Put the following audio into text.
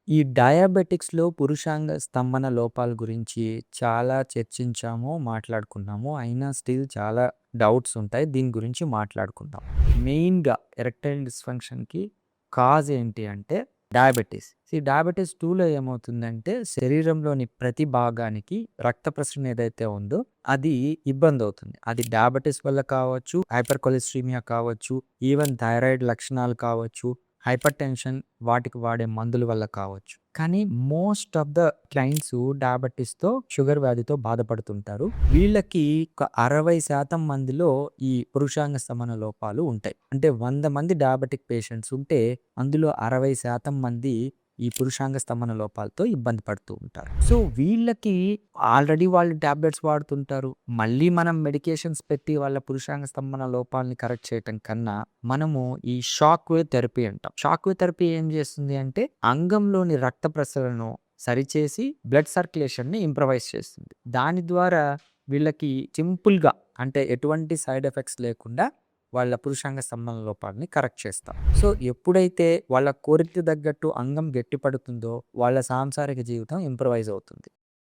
ఈ డయాబెటిక్స్‌లో పురుషాంగ స్తంభన లోపాల గురించి చాలా చర్చించాము, మాట్లాడుకున్నాము. అయినా స్టిల్ చాలా డౌట్స్ ఉంటాయి. దీని గురించి మాట్లాడుకుందాం. మెయిన్‌గా ఎరెక్టైల్ డిస్‌ఫంక్షన్‌కి కాజ్ ఏంటి అంటే డయాబెటిస్. డయాబెటిస్ 2లో ఏమవుతుందంటే శరీరంలోని ప్రతి భాగానికి రక్త ప్రసరణ ఏదైతే ఉందో అది ఇబ్బందవుతుంది. అది డయాబెటిస్ వల్ల కావచ్చు, హైపర్ కొలెస్ట్రీమియా కావచ్చు, ఈవెన్ థైరాయిడ్ లక్షణాలు కావచ్చు, హైపర్ టెన్షన్ వాటికి వాడే మందుల వల్ల కావచ్చు. కానీ మోస్ట్ ఆఫ్ ద క్లయింట్స్ డయాబెటిస్‌తో షుగర్ వ్యాధితో బాధపడుతుంటారు. వీళ్ళకి ఒక 60% మందిలో ఈ పురుషాంగ స్తంభన లోపాలు ఉంటాయి. అంటే 100 మంది డయాబెటిక్ పేషెంట్స్ ఉంటే అందులో 60% మంది ఈ పురుషాంగ స్తంభన లోపాలతో ఇబ్బంది పడుతూ ఉంటారు. సో వీళ్ళకి ఆల్రెడీ వాళ్ళు టాబ్లెట్స్ వాడుతుంటారు. మళ్ళీ మనం మెడికేషన్స్ పెట్టి వాళ్ళ పురుషాంగ స్తంభన లోపాలని కరెక్ట్ చేయటం కన్నా మనము ఈ షాక్ వేవ్ థెరపీ అంటాం. షాక్ వేవ్ థెరపీ ఏం చేస్తుంది అంటే అంగంలోని రక్త ప్రసరణను సరిచేసి బ్లడ్ సర్క్యులేషన్‌ని ఇంప్రవైజ్ చేస్తుంది. దాని ద్వారా వీళ్ళకి సింపుల్‌గా అంటే ఎటువంటి సైడ్ ఎఫెక్ట్స్ లేకుండా వాళ్ళ పురుషాంగ స్తంభన లోపాలని కరెక్ట్ చేస్తాం. సో ఎప్పుడైతే వాళ్ళ కోరికకి తగ్గట్టు అంగం గట్టిపడుతుందో వాళ్ళ సాంసారిక జీవితం ఇంప్రవైజ్ అవుతుంది.